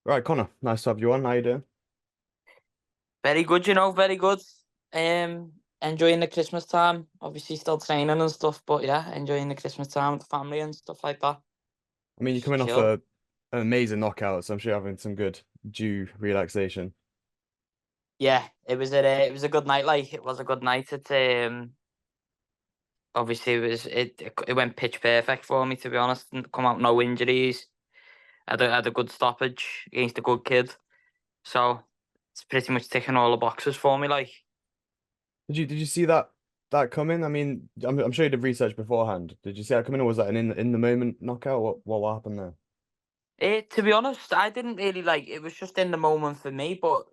Right, Connor, nice to have you on. How you doing? Very good, very good. Enjoying the Christmas time. Obviously, still training and stuff, but yeah, enjoying the Christmas time with the family and stuff like that. I mean, you're Just coming off chill. an amazing knockout, so I'm sure you're having some good due relaxation. Yeah, it was a good night. Like it was a good night. Obviously it went pitch perfect for me, to be honest. Didn't come out no injuries. Had a good stoppage against a good kid. So it's pretty much ticking all the boxes for me. Like. Did you see that coming? I mean, I'm sure you did research beforehand. Did you see that coming, or was that an in the moment knockout? What happened there? To be honest, I didn't really like it was just in the moment for me, but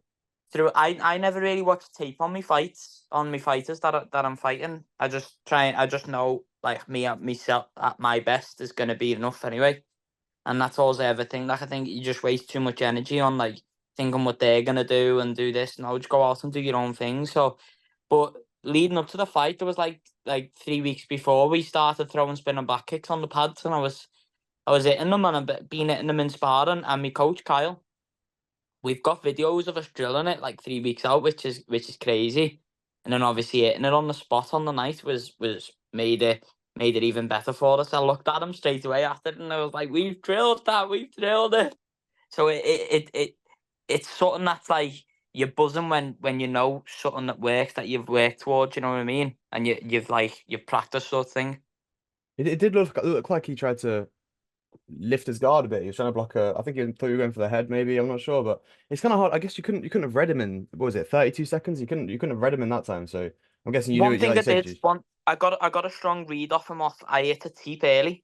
I never really watched tape on me fights, on me fighters that I'm fighting. I just know like me at myself at my best is gonna be enough anyway. And that's all I ever think. Like I think you just waste too much energy on like thinking what they're gonna do and do this. No, just go out and do your own thing. So but leading up to the fight, there was like 3 weeks before we started throwing spinning back kicks on the pads, and I was hitting them and I've been hitting them in sparring. And my coach Kyle, we've got videos of us drilling it like 3 weeks out, which is crazy. And then obviously hitting it on the spot on the night was made it even better for us. I looked at him straight away after it and I was like, "We've drilled that, we've drilled it." So it's something that's like you're buzzing when you know something that works that you've worked towards. You know what I mean? And you've practiced sort of thing. It did look like he tried to lift his guard a bit. He was trying to block a. I think he thought you were going for the head, maybe. I'm not sure, but it's kind of hard. I guess you couldn't have read him in what was it, 32 seconds? You couldn't have read him in that time. So I'm guessing you knew One it. thing Like you I said, did, you. one I got a strong read off him off. I hit a teep early,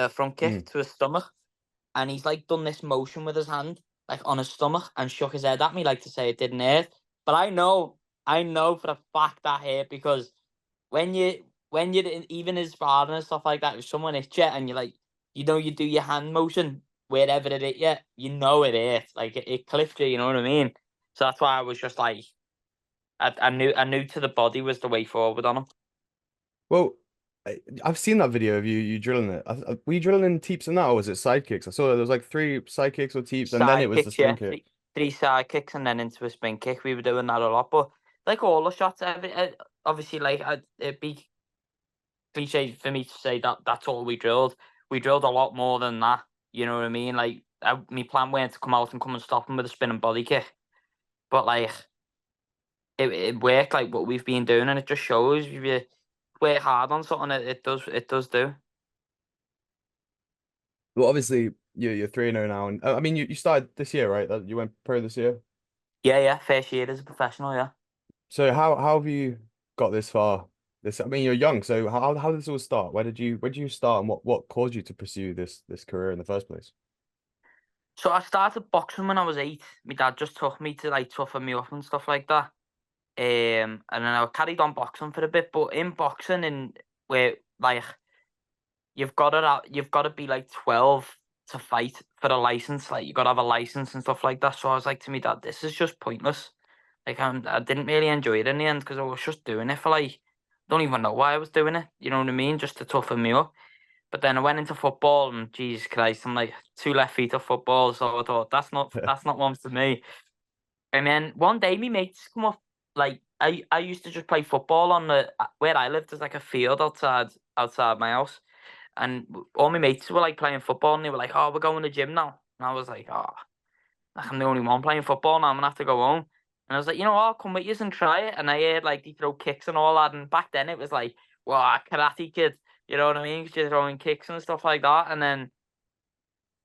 front kick Mm. to his stomach, and he's like done this motion with his hand, like on his stomach, and shook his head at me, like to say it didn't hurt. But I know for a fact that hurt because even his father and stuff like that, if someone hits you and you do your hand motion wherever it hit you, you know it hurt, like it clipped you. You know what I mean? So that's why I was just like, I knew to the body was the way forward on him. Well, I've seen that video of you drilling it. Were you drilling in teeps and that, or was it side kicks? I saw there was like three side kicks or teeps, and then it Side was the kicks, spin yeah. kick. Three side kicks and then into a spin kick. We were doing that a lot, but like all the shots, obviously, it'd be cliche for me to say that that's all we drilled. We drilled a lot more than that. You know what I mean? Like, my plan weren't to come out and come and stop him with a spinning body kick, but like it worked. Like what we've been doing, and it just shows if you work hard on something, it does do. Well, obviously you're 3-0 now, and I mean you started this year, right? That you went pro this year. Yeah, yeah. First year as a professional, yeah. So how have you got this far? I mean, you're young, so how did this all start? Where did you start, and what caused you to pursue this career in the first place? So I started boxing when I was 8. My dad just took me to like toughen me up and stuff like that. And then I carried on boxing for a bit, but in boxing, and where like you've got to be like 12 to fight for a license. Like you got to have a license and stuff like that. So I was like to me dad, this is just pointless. Like I didn't really enjoy it in the end because I was just doing it for like, don't even know why I was doing it. You know what I mean? Just to toughen me up. But then I went into football, and Jesus Christ, I'm like two left feet of football. So I thought that's not one for me. And then one day, my mates come up. Like I used to just play football on the where I lived. There's like a field outside my house, and all my mates were like playing football, and they were like, "Oh, we're going to the gym now." And I was like, "Oh, like I'm the only one playing football now. I'm gonna have to go home." And I was like, "You know what? I'll come with you and try it." And I heard like they throw kicks and all that. And back then it was like, "Wow, karate kid." You know what I mean? 'Cause you're throwing kicks and stuff like that. And then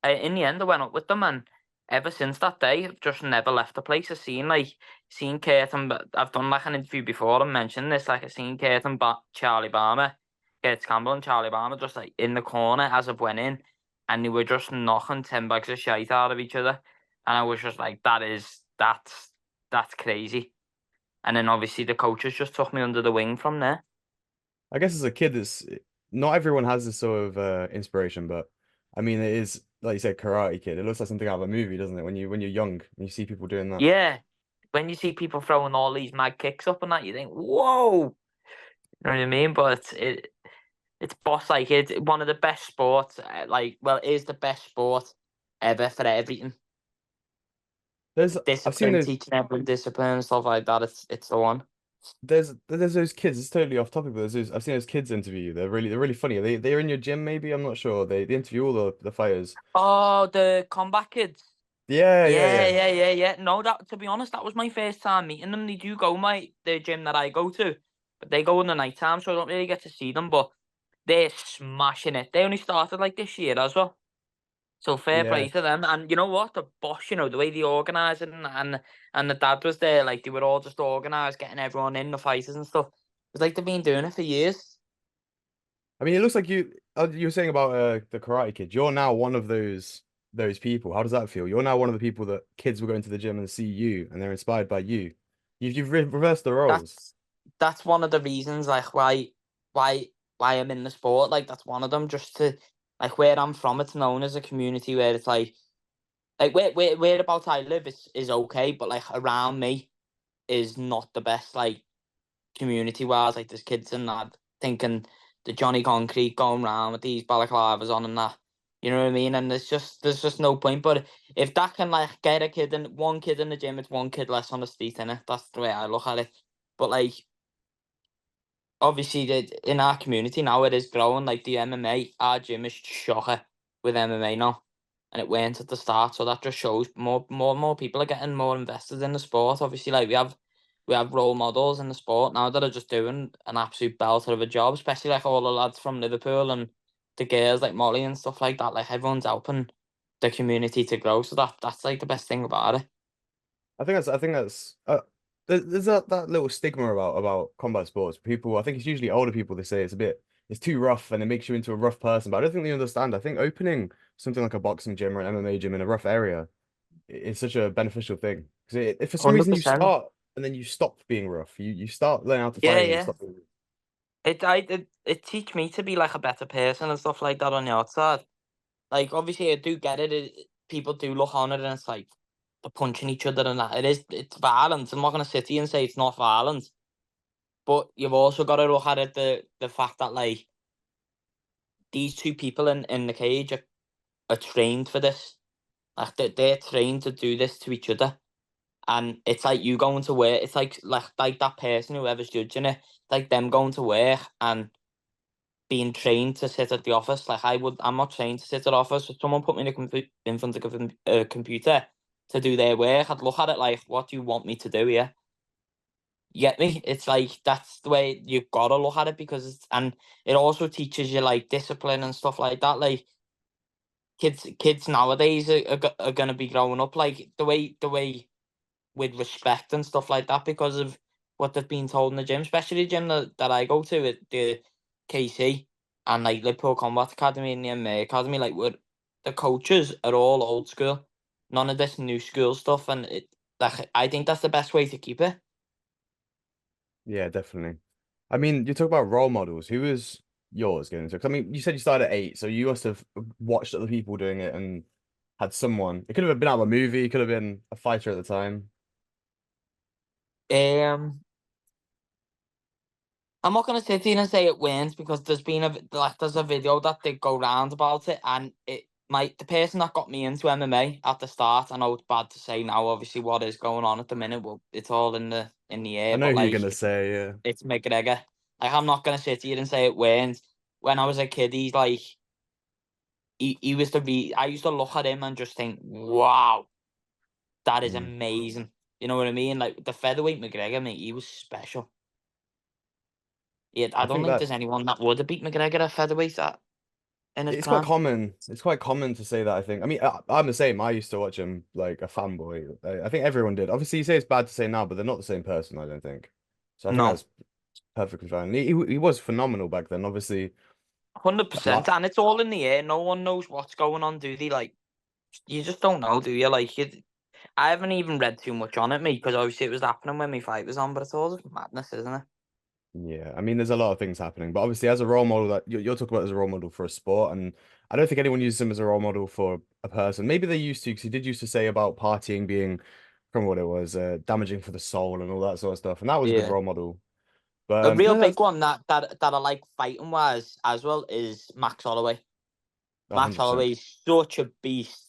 in the end, I went up with them, and ever since that day, I've just never left the place. I've seen Kurt and I've done like an interview before and mentioned this. Like I've seen Kurt and Charlie Barmer, Kurt Campbell and Charlie Barmer, just like in the corner as I went in, and they were just knocking 10 bags of shite out of each other, and I was just like, that's crazy. And then obviously the coaches just took me under the wing from there. I guess as a kid, this not everyone has this sort of inspiration, but I mean, it is like you said, Karate Kid. It looks like something out of a movie, doesn't it? When you're young and you see people doing that. Yeah, when you see people throwing all these mad kicks up and that, you think, whoa. You know what I mean? But it's boss like it's one of the best sports. Like, well, it is the best sport ever for everything. I've seen Discipline, those. teaching everyone discipline and stuff like that. It's the one. There's those kids. It's totally off topic, but I've seen those kids interview you. They're really funny. They're in your gym, maybe. I'm not sure. They interview all the fighters. Oh, the combat kids. Yeah, yeah, Yeah, yeah, yeah, yeah, yeah. No, that to be honest, that was my first time meeting them. They do go the gym that I go to, but they go in the night time, so I don't really get to see them. But they're smashing it. They only started like this year as well. So fair yeah. play to them. And you know what? The boss, the way they organise it, and the dad was there, like they were all just organised, getting everyone in the fighters and stuff. It's like they've been doing it for years. I mean, it looks like you were saying about the Karate Kid. You're now one of those people. How does that feel? You're now one of the people that kids will go into the gym and see you, and they're inspired by you. You've reversed the roles. That's that's one of the reasons, like why why I'm in the sport. Like that's one of them. Just to like where I'm from, it's known as a community where it's like whereabouts I live is okay, but like around me is not the best. Like community wise, like there's kids and that thinking the Johnny Concrete going around with these balaclavas on and that. You know what I mean? And there's just no point. But if that can like get a kid and one kid in the gym, it's one kid less on the street, innit? That's the way I look at it. But like obviously in our community now it is growing. Like the MMA, our gym is shocker with MMA now. And it went at the start, so that just shows more people are getting more invested in the sport. Obviously, like we have role models in the sport now that are just doing an absolute belter of a job, especially like all the lads from Liverpool and the girls like Molly and stuff like that. Like everyone's helping the community to grow. So that's like the best thing about it. I think that's there's that little stigma about combat sports. People, I think it's usually older people. They say it's too rough and it makes you into a rough person. But I don't think they understand. I think opening something like a boxing gym or an MMA gym in a rough area is such a beneficial thing. Because if for some reason you 100%. start and then you stop being rough, you start learning how to Yeah, fight and you yeah. stop being. It teach me to be like a better person and stuff like that on the outside. Like obviously I do get it. People do look on it and it's like they're punching each other and that. It's violence. I'm not gonna sit here and say it's not violence. But you've also got to look at it the fact that like these two people in the cage are trained for this. Like they're trained to do this to each other. And it's like you going to work. It's like that person whoever's judging it. Like them going to work and being trained to sit at the office. Like I'm not trained to sit at office. If someone put me in front of a computer to do their work, I'd look at it like, what do you want me to do here? You get me? It's like that's the way you've got to look at it because and it also teaches you like discipline and stuff like that. Like kids nowadays are gonna be growing up like the way with respect and stuff like that because of what they've been told in the gym, especially the gym that I go to at the KC and like Liverpool Combat Academy and the MMA Academy. Like the coaches are all old school, none of this new school stuff, and I think that's the best way to keep it. Yeah, definitely. I mean, you talk about role models. Who was yours getting into? 'Cause I mean, you said you started at 8, so you must have watched other people doing it and had someone. It could have been out of a movie. It could have been a fighter at the time. Um, I'm not gonna sit here and say it wins because there's a video that did go round about it, and the person that got me into MMA at the start. I know it's bad to say now, obviously what is going on at the minute. Well, it's all in the I air, know but who you're like gonna say. Yeah, it's McGregor. Like I'm not gonna sit here and say it wins. When I was a kid, he's like he was to be. I used to look at him and just think, wow, that is mm. amazing. You know what I mean? Like the featherweight McGregor, mate, he was special. Yeah, I I don't think think that there's anyone that would have beat McGregor at featherweight in his it's quite prime. common. It's quite common to say that. I think. I mean, I'm the same. I used to watch him like a fanboy. I think everyone did. Obviously, you say it's bad to say now, but they're not the same person. I don't think. So I think No, that's perfectly fine. He was phenomenal back then. Obviously, hundred a lot. percent, and it's all in the air. No one knows what's going on, do they? Like you just don't know, do you? I haven't even read too much on it, mate, because obviously it was happening when my fight was on. But it's all just madness, isn't it? Yeah, I mean, there's a lot of things happening, but obviously, as a role model, that you're talking about as a role model for a sport, and I don't think anyone uses him as a role model for a person. Maybe they used to, because he did used to say about partying being, from what it was, damaging for the soul and all that sort of stuff, and that was a good Yeah. role model. But A real no, big that's one that I like fighting wise as well is Max Holloway. Max 100%. Holloway's such a beast.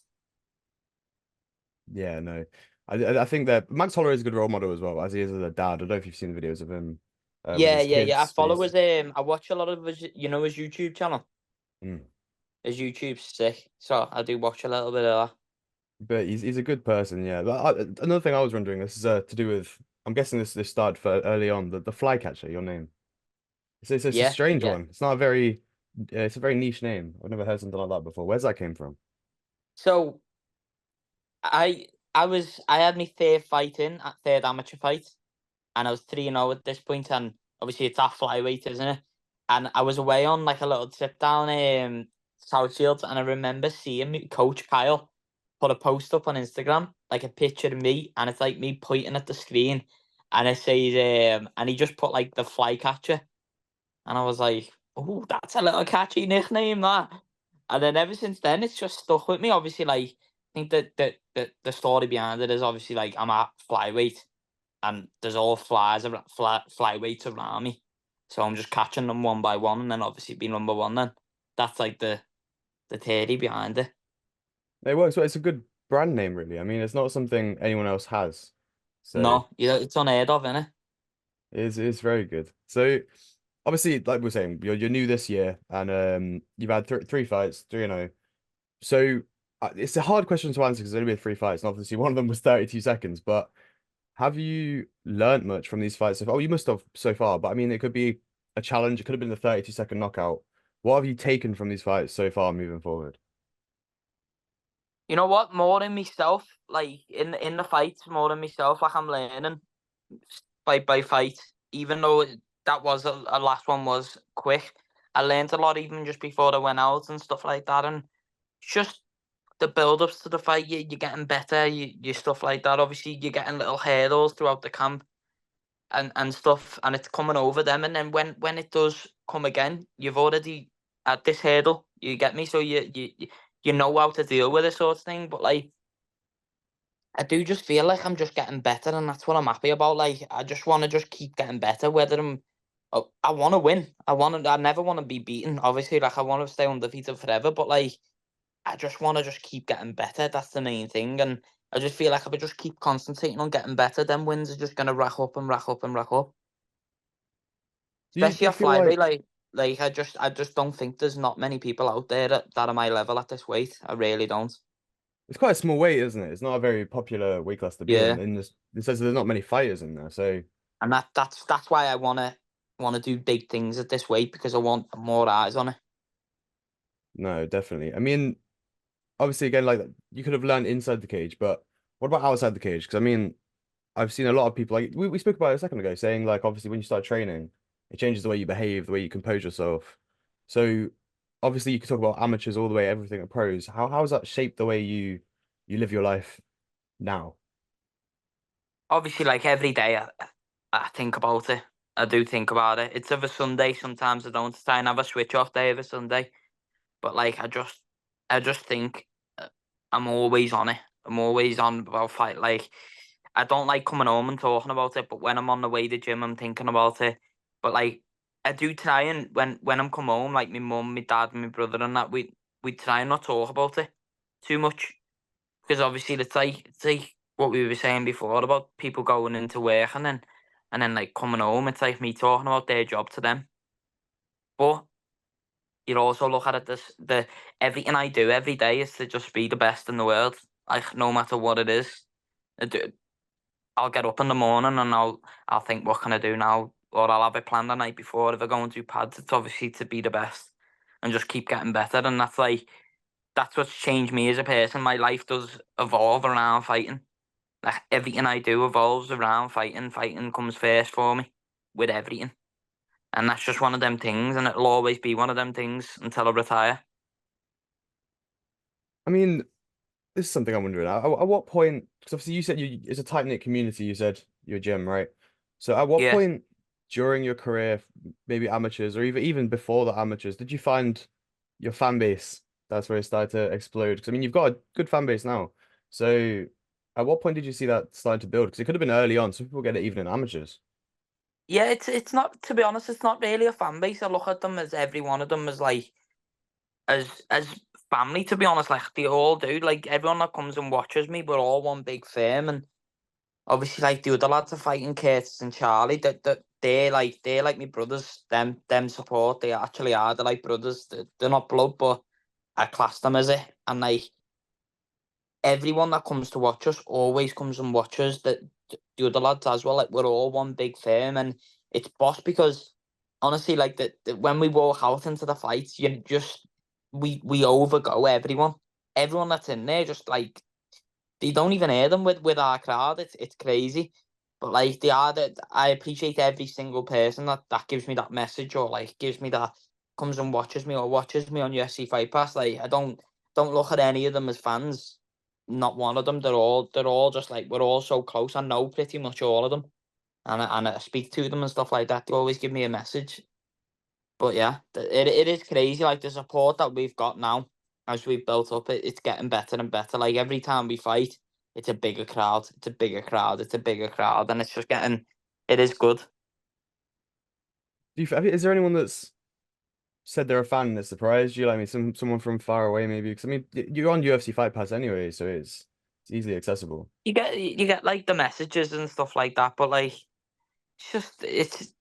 Yeah, no. I think that Max Holloway is a good role model as well, as he is as a dad. I don't know if you've seen the videos of him with Yeah, his yeah, yeah. I kids, but follow he's his I watch a lot of his, his YouTube channel. mm. His YouTube's sick, so I do watch a little bit of that. But he's a good person, yeah. But another thing I was wondering, this is to do with, I'm guessing this started for early on, the fly catcher, your name. It's a Yeah, strange yeah. one. It's not a very, it's a very niche name. I've never heard something like that before. Where's that came from? So I had my third fight in, at third amateur fight, and I was 3-0 at this point, and obviously it's at flyweight, isn't it? And I was away on like a little trip down Southfields, and I remember seeing me, Coach Kyle put a post up on Instagram, like a picture of me, and it's like me pointing at the screen, and it says and he just put like the fly catcher, and I was like, oh, that's a little catchy nickname, that. And then ever since then, it's just stuck with me. Obviously, like I think that the story behind it is obviously like I'm at flyweight, and there's all flyweights around me, so I'm just catching them one by one, and then obviously be number one. Then that's like the theory behind it. It works well. It's a good brand name, really. I mean, it's not something anyone else has. So No, yeah, it's unheard of, innit? it's very good. So obviously, like we are saying, you're new this year, and you've had three fights, 3-0. So it's a hard question to answer because there's only been three fights, and obviously one of them was 32 seconds. But have you learned much from these fights so far? Oh, you must have so far, but I mean, it could be a challenge. It could have been the 32-second knockout. What have you taken from these fights so far moving forward? You know what? More than myself, like in the fights, more than myself. Like I'm learning fight by fight. Even though that was a last one was quick, I learned a lot even just before I went out and stuff like that. And it's just the build ups to the fight, you're getting better, you stuff like that. Obviously, you're getting little hurdles throughout the camp and stuff, and it's coming over them. And then when it does come again, you've already at this hurdle. You get me, so you know how to deal with this sort of thing. But like, I do just feel like I'm just getting better, and that's what I'm happy about. Like, I just want to just keep getting better. Whether I want to win. I never want to be beaten. Obviously, like I want to stay undefeated forever. But like, I just want to just keep getting better. That's the main thing. And I just feel like if I just keep concentrating on getting better, then wins are just gonna rack up and rack up and rack up. Do Especially you at feel flyweight, like like I just don't think there's not many people out there that are my level at this weight. I really don't. it's quite a small weight, isn't it? It's not a very popular weight class to be Yeah. in this, it says there's not many fighters in there, so And that's why I wanna do big things at this weight, because I want more eyes on it. no, definitely. I mean, obviously, again, like you could have learned inside the cage, but what about outside the cage? Because I mean, I've seen a lot of people like we spoke about it a second ago, saying like obviously when you start training, it changes the way you behave, the way you compose yourself. So obviously you could talk about amateurs all the way, everything at pros. How has that shaped the way you live your life now? Obviously, like every day, I think about it. I do think about it. It's of a Sunday. Sometimes I don't try and have a switch off day of a Sunday, but like I just think I'm always on it. I'm always on about fight. Like I don't like coming home and talking about it, but when I'm on the way to the gym, I'm thinking about it. But like I do try, and when I'm come home, like my mum, my dad, and my brother, and that we try and not talk about it too much, because obviously it's like what we were saying before about people going into work and then like coming home. It's like me talking about their job to them. But you also look at it this the everything I do every day is to just be the best in the world. Like no matter what it is, I do, I'll get up in the morning and I'll think, what can I do now? Or I'll have it planned the night before. If I go and do pads, it's obviously to be the best and just keep getting better. And that's what's changed me as a person. My life does evolve around fighting. Like everything I do evolves around fighting. Fighting comes first for me with everything. And that's just one of them things, and it'll always be one of them things until I retire. I mean, this is something I'm wondering. At what point, because obviously you said it's a tight-knit community, you said your gym, right? So at what Yeah. point during your career, maybe amateurs or even before the amateurs, did you find your fan base that's where it started to explode? Because I mean, you've got a good fan base now. So at what point did you see that starting to build? Because it could have been early on. Some people get it even in amateurs. Yeah, it's not, to be honest, it's not really a fan base. I look at them as every one of them as like as family, to be honest. Like they all do. Like everyone that comes and watches me, we're all one big firm. obviously, like the other lads are fighting, Curtis and Charlie. They're like my brothers. Them support. They actually are. They're like brothers. They're not blood, but I class them as it. And like everyone that comes to watch us always comes and watches the other lads as well. Like we're all one big firm, and it's boss because honestly, like when we walk out into the fights, you just we overgo everyone. Everyone that's in there, just like they don't even hear them with our crowd. It's crazy, but like they are that. I appreciate every single person that gives me that message or like gives me that comes and watches me or watches me on UFC Fight Pass. Like I don't look at any of them as fans. Not one of them. They're all just like we're all so close. I know pretty much all of them, and I speak to them and stuff like that. They always give me a message. But yeah, it is crazy. Like the support that we've got now, as we've built up, it's getting better and better. Like every time we fight, it's a bigger crowd. It's a bigger crowd. It's a bigger crowd, and it's just getting. It is good. Is there anyone that's said they're a fan that surprised you? Like, I mean, someone from far away, maybe. Because I mean, you're on UFC Fight Pass anyway, so it's easily accessible. You get like the messages and stuff like that, but like it's just it.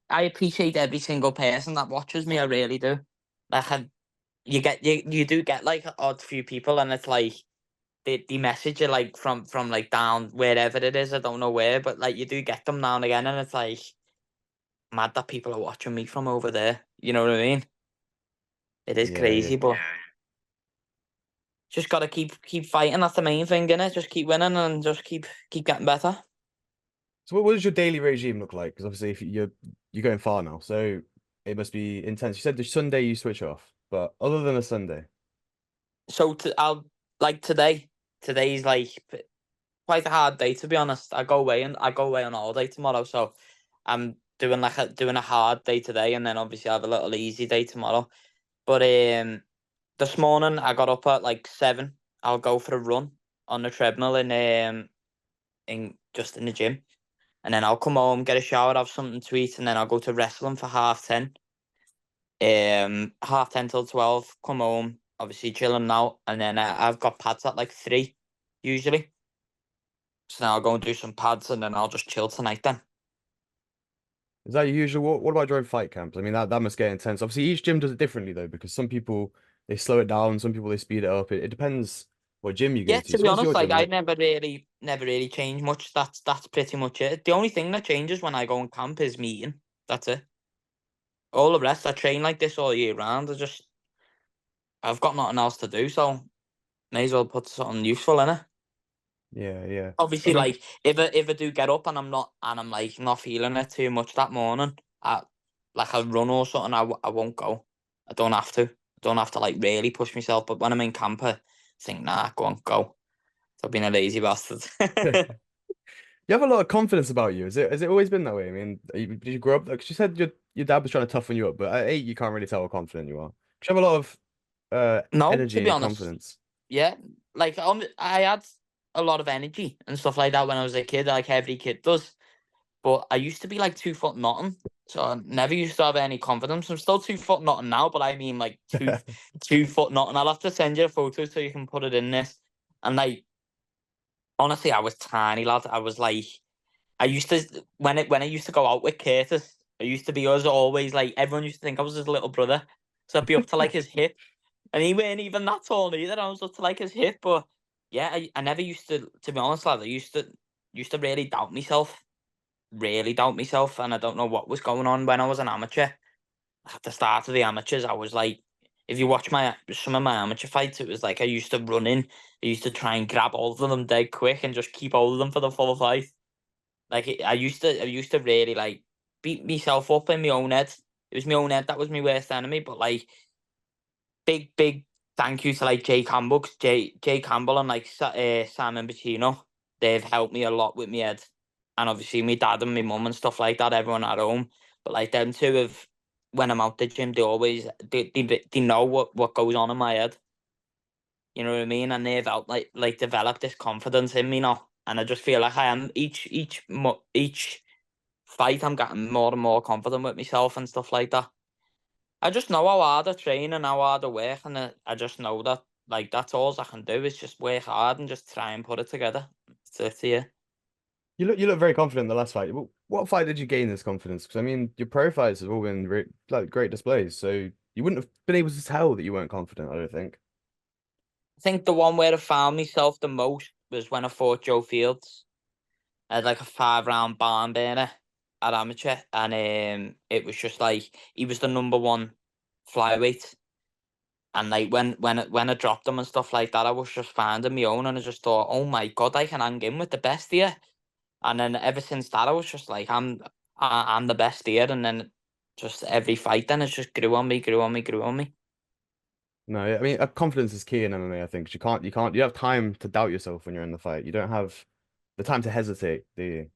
I appreciate every single person that watches me. I really do. Like you do get like an odd few people, and it's like they message you like from like down wherever it is. I don't know where, but like you do get them now and again, and it's like mad that people are watching me from over there. You know what I mean? It is Yeah, yeah. crazy, but just gotta keep fighting. That's the main thing, innit? Just keep winning and just keep getting better. So what does your daily regime look like? Because obviously, if you're going far now, so it must be intense. You said the Sunday you switch off, but other than a Sunday, So I'll like today. Today's like quite a hard day to be honest. I go away on holiday tomorrow, so I'm doing a hard day today, and then obviously I have a little easy day tomorrow. But this morning I got up at like 7. I'll go for a run on the treadmill in just in the gym, and then I'll come home, get a shower, have something to eat, and then I'll go to wrestling for 10:30. 10:30 till 12. Come home, obviously chilling now, and then I've got pads at like 3 usually. So now I'll go and do some pads, and then I'll just chill tonight then. is that your usual? What about during fight camps? I mean, that must get intense. Obviously, each gym does it differently though, because some people they slow it down, some people they speed it up. It depends what gym you go Yeah, to. to So be what's your honest, like gym I like? never really change much. That's pretty much it. The only thing that changes when I go on camp is me eating. That's it. All the rest, I train like this all year round. I've got nothing else to do, so may as well put something useful in it. Yeah, yeah. I Obviously, mean, like if I do get up and I'm like not feeling it too much that morning, like a run or something, I won't go. I don't have to. I don't have to like really push myself. But when I'm in camp, I think nah, go on, go. I've been a lazy bastard. you have a lot of confidence about you. Has it always been that way? I mean, did you grow up? Like you said, your dad was trying to toughen you up, but at 8, you can't really tell how confident you are. 'Cause you have a lot of No, to energy be and honest, confidence. yeah. Like I had a lot of energy and stuff like that when I was a kid, like every kid does. But I used to be like 2 foot nothing, so I never used to have any confidence. I'm still 2 foot nothing now, but I mean like 2 foot nothing. I'll have to send you a photo so you can put it in this. And like honestly, I was tiny, lad. I was like I used to when I used to go out with Curtis. I used to be us always like everyone used to think I was his little brother, so I'd be up to like his hip. And he weren't even that tall either. I was up to like his hip, but yeah, I never used to be honest, lad. I used to really doubt myself, and I don't know what was going on when I was an amateur. At the start of the amateurs, I was like, if you watch some of my amateur fights, it was like I used to run in, I used to try and grab all of them dead quick and just keep hold of them for the full fight. Like I used to really like beat myself up in my own head. It was my own head that was my worst enemy, but like big thank you to like Jay Campbell, 'cause Jay Campbell and like Simon Bacino. They've helped me a lot with my head, and obviously my dad and my mum and stuff like that. Everyone at home, but like them two have when I'm out the gym, they know what goes on in my head. You know what I mean? And they've out like developed this confidence in me now, and I just feel like I am each fight. I'm getting more and more confident with myself and stuff like that. I just know how hard I train and how hard I work, and I just know that like that's all I can do is just work hard and just try and put it together. That's it, yeah. You look very confident in the last fight. What fight did you gain this confidence? Because I mean, your pro fights have all been like great displays, so you wouldn't have been able to tell that you weren't confident, I don't think. I think the one where I found myself the most was when I fought Joe Fields. I had like a 5 round barn burner at amateur, and it was just like he was the number one flyweight. And like when I dropped him and stuff like that, I was just finding my own, and I just thought, oh my god, I can hang in with the best here. And then ever since that, I was just like, I'm the best here. And then just every fight, then it just grew on me, grew on me, grew on me. No, I mean, confidence is key in MMA, I think. 'Cause you have time to doubt yourself when you're in the fight. You don't have the time to hesitate, do you?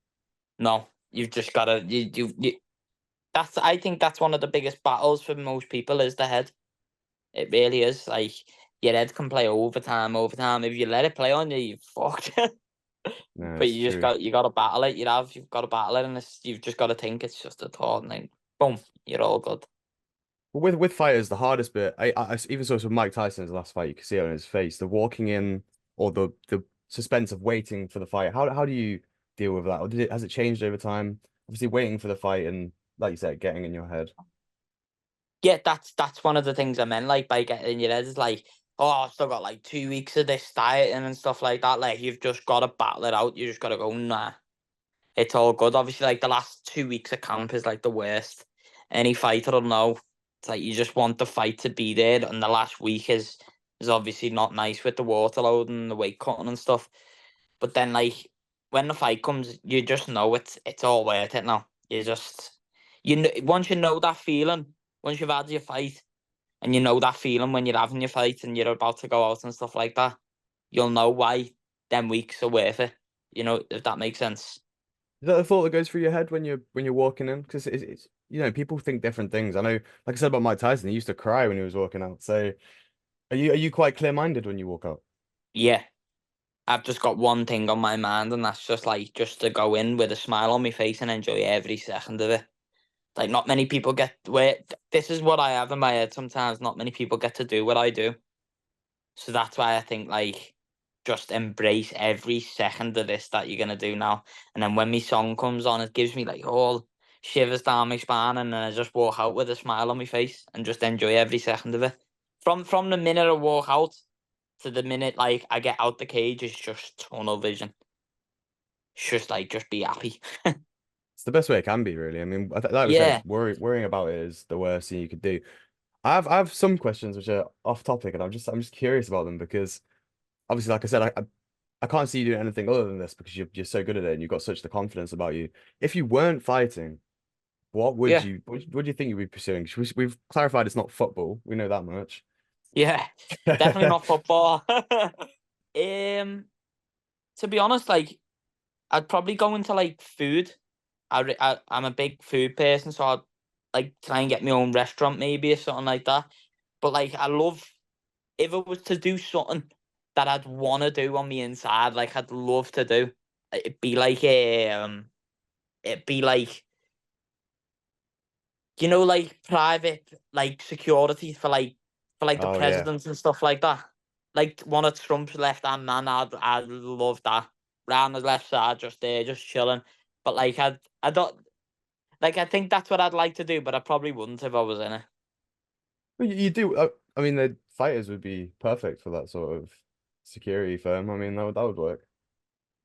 No, you've just gotta you. That's I think that's one of the biggest battles for most people is the head. It really is. Like your head can play overtime, overtime. If you let it play on you, you're fucked. No, But it's you just true. got to battle it. You've got to battle it, and you've just got to think it's just a thought, and then boom, you're all good. But with fighters, the hardest bit, I even saw this with Mike Tyson's last fight. You can see it on his face, the walking in or the suspense of waiting for the fight. How do you deal with that? Or has it changed over time? Obviously, waiting for the fight and, like you said, getting in your head. Yeah, that's one of the things I meant. Like by getting in your head is like, oh, I've still got like 2 weeks of this dieting and stuff like that. Like you've just got to battle it out. You just got to go, nah, it's all good. Obviously, like the last 2 weeks of camp is like the worst. Any fighter will know. It's like you just want the fight to be there, and the last week is obviously not nice with the water load and the weight cutting and stuff. But then, like when the fight comes, you just know it's all worth it now. You just once you know that feeling, once you've had your fight, and you know that feeling when you're having your fight and you're about to go out and stuff like that, you'll know why them weeks are worth it. If that makes sense. Is that the thought that goes through your head when you're walking in? Because it's people think different things. I know, like I said about Mike Tyson, he used to cry when he was walking out. So are you quite clear-minded when you walk out? Yeah, I've just got one thing on my mind, and that's just like just to go in with a smile on my face and enjoy every second of it. Like not many people get where this is what I have in my head sometimes. Not many people get to do what I do. So that's why I think like just embrace every second of this that you're gonna do now. And then when my song comes on, it gives me like all shivers down my spine, and then I just walk out with a smile on my face and just enjoy every second of it. From the minute I walk out to the minute like I get out the cage, it's just tunnel vision. It's just like just be happy. It's the best way it can be, really. I mean, like we said, Yeah, worrying about it is the worst thing you could do. I have some questions which are off topic, and I'm just curious about them because obviously, like I said, I can't see you doing anything other than this because you're so good at it and you've got such the confidence about you. If you weren't fighting, yeah, what do you think you'd be pursuing? We've clarified it's not football. We know that much. yeah. Definitely not football. To be honest, like I'd probably go into like food. I'm a big food person, so I'd like try and get my own restaurant maybe or something like that. But like I love if it was to do something that I'd want to do on the inside, like I'd love to do. It'd be like it'd be like like private like security for like the Oh yeah. presidents and stuff like that. Like one of Trump's left hand man, I'd love that. Round the left side, just there, just chilling. But like I don't like I think that's what I'd like to do, but I probably wouldn't if I was in it. Well, you do. I mean, the fighters would be perfect for that sort of security firm. I mean, that would work.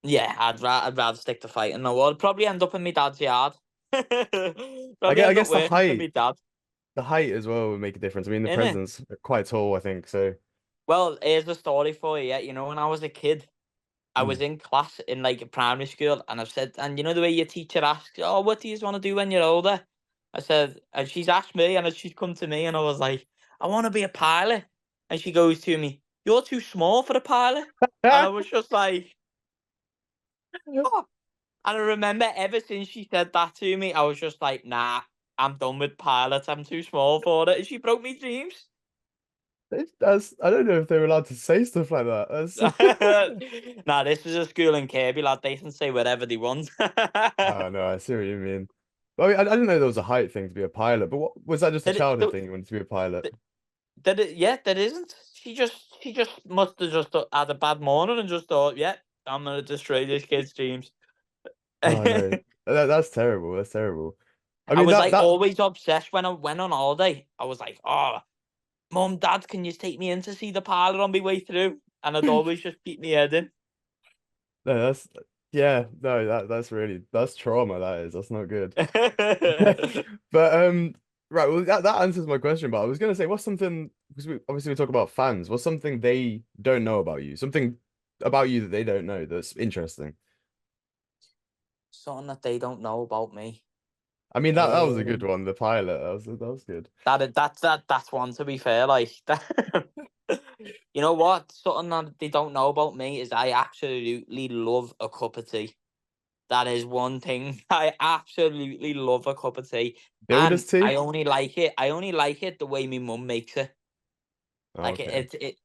Yeah, I'd rather stick to fighting. No, I'd probably end up in my dad's yard. I Probably guess, I end up guess the working for height, my dad, the height as well would make a difference. I mean, the innit? president's quite tall, I think. So, Well, here's the story for you. Yeah, when I was a kid, I was mm. in class in like a primary school, and I've said, and the way your teacher asks, "Oh, what do you want to do when you're older?" I said, and she's asked me, and she's come to me, and I was like, "I want to be a pilot," and she goes to me, "You're too small for a pilot," and I was just like, "Oh," and I remember ever since she said that to me, I was just like, "Nah, I'm done with pilots. I'm too small for it," and she broke me dreams. That's I don't know if they're allowed to say stuff like that. Nah, this is a school in Kirby, lad. They can say whatever they want. Oh no, I see what you mean. Well, I didn't know there was a height thing to be a pilot, but what was that just a That, childhood that, thing you wanted to be a pilot? yeah, that isn't. She just must have just had a bad morning and just thought, yeah, I'm gonna destroy this kid's dreams. Oh no, that's terrible. That's terrible. I I mean was that like that always obsessed when I went on holiday. I was like, oh, mum, dad, can you take me in to see the parlour on my way through? And I'd always just beat my head in. no, that's yeah, no, that's really that's trauma. That is that's not good. But right, well that answers my question. But I was gonna say, what's something because we obviously we talk about fans. What's something they don't know about you? Something about you that they don't know that's interesting. Something that they don't know about me. I mean that was a good Um, one. The pilot that was good. that's one to be fair. Like that, you know what? Something that they don't know about me is I absolutely love a cup of tea. That is one thing I absolutely love a cup of tea, and Builder's tea. I only like it the way my mum makes it. Oh, Like okay. it.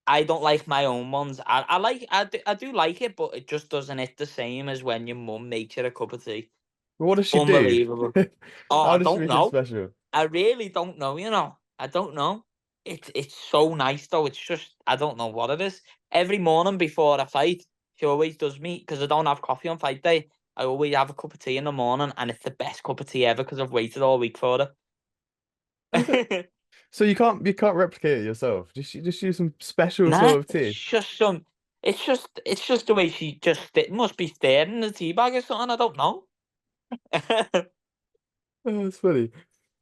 I don't like my own ones. I do like it, but it just doesn't hit the same as when your mum makes you a cup of tea. But what does she do? Unbelievable. Oh, How I does she don't make it know. special? I really don't know, you know. I don't know. It's so nice though. It's just I don't know what it is. Every morning before a fight, she always does me because I don't have coffee on fight day. I always have a cup of tea in the morning, and it's the best cup of tea ever because I've waited all week for Okay. it. So you can't replicate it yourself. Just use some special Nah, sort of tea. it's just the way she just it must be staring in the tea bag or something. I don't know. Oh, it's funny.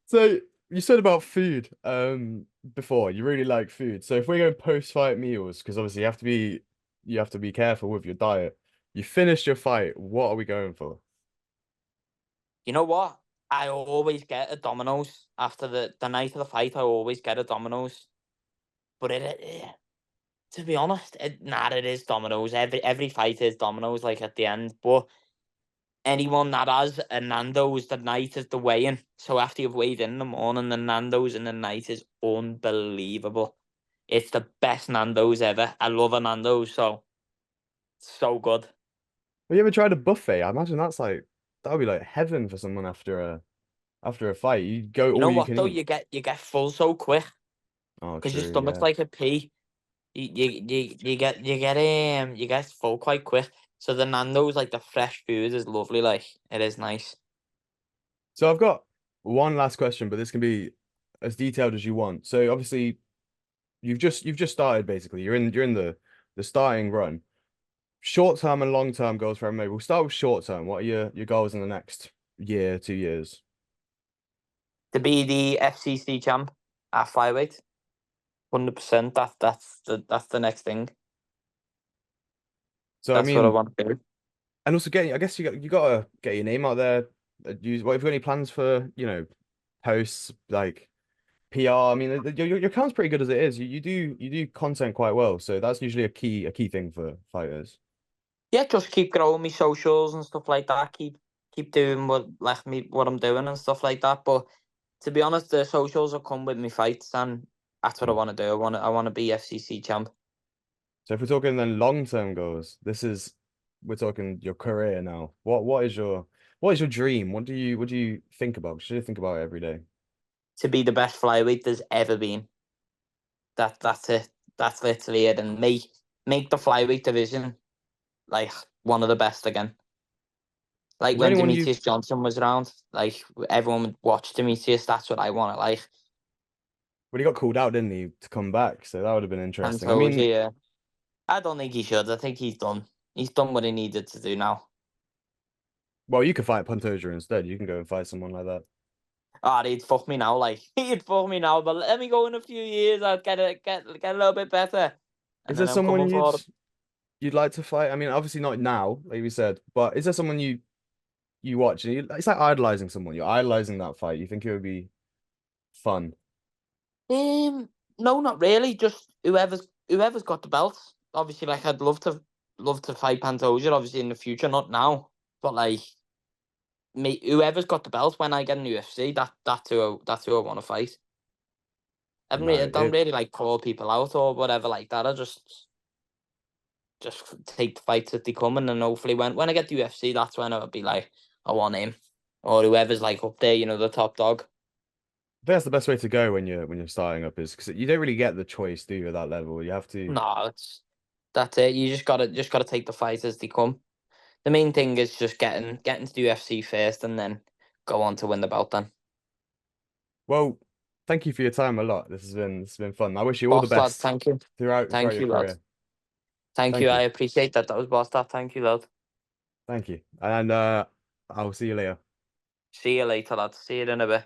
So you said about food before. You really like food. So if we're going post-fight meals, because obviously you have to be careful with your diet. You finished your fight. What are we going for? You know what? I always get a Domino's after the night of the fight. I always get a Domino's, but to be honest, it is Domino's. Every fight is Domino's, like at the end. But anyone that has a Nando's the night of the weigh-in, so after you've weighed in the morning, the Nando's in the night is unbelievable. It's the best Nando's ever. I love a Nando's, so good. Have you ever tried a buffet? I imagine that would be like heaven for someone after a fight. You go You all know you what can though? eat. You get full so quick Oh, because your true. stomach's Yeah. like a pea. You get full quite quick. So the Nando's like the fresh food is lovely. Like it is nice. So I've got one last question, but this can be as detailed as you want. So obviously you've just started basically. You're in the starting run. Short term and long term goals for MMA. We'll start with short term. What are your goals in the next year, 2 years? To be the FCC champ at flyweight, 100%. That's the next thing. So I That's what I mean, want to do. and also getting, I guess you gotta get your name out there. What have you got any plans for, posts like PR? I mean, your account's pretty good as it is. You do content quite well, so that's usually a key thing for fighters. Yeah, just keep growing my socials and stuff like that. Keep doing what I'm doing and stuff like that. But to be honest, the socials will come with me fights, and that's what I Mm. want to do. I want to be FCC champ. So if we're talking then long term goals, we're talking your career now. What is your dream? What do you think about? What should you think about every day? To be the best flyweight there's ever been. That's it. That's literally it. And make the flyweight division like one of the best again. Like Is there when anyone you Demetrius Johnson was around, like everyone would watch Demetrius. That's what I want. Like Well, he got called out, didn't he, to come back? So that would have been interesting. I Pantoja, mean, yeah. I don't think he should. I think he's done. He's done what he needed to do now. well, you could fight Pantoja instead. You can go and fight someone like that. Ah, he'd fuck me now. Like he'd fuck me now. But let me go in a few years. I'd get a little bit better, Is and there then I'm someone coming for him. you'd like to fight? I mean, obviously not now, like we said, but is there someone you watch and it's like idolizing someone. You're idolizing that fight. You think it would be fun? Um, no, not really. Just whoever's got the belt. Obviously, like I'd love to fight Pantoja. Obviously, in the future, not now. But like me, whoever's got the belt when I get in the UFC, that's who I want to fight. I No, don't really like call people out or whatever like that. I just take the fights that they come, and then hopefully when I get the UFC, that's when I'll be like, I want him or whoever's like up there, the top dog. I think that's the best way to go when you're starting up is because you don't really get the choice, do you, at that level? You have to. No, that's it. You just gotta take the fights as they come. the main thing is just getting to the UFC first, and then go on to win the belt. Then, Well, thank you for your time a lot. This has been fun. I wish you all the boss lad, best thank you, throughout thank your you, lad, career. thank you. Thank I you. appreciate that. That was boss lad. Thank you, lad. Thank you. And I'll see you later. See you later, lad. See you in a bit.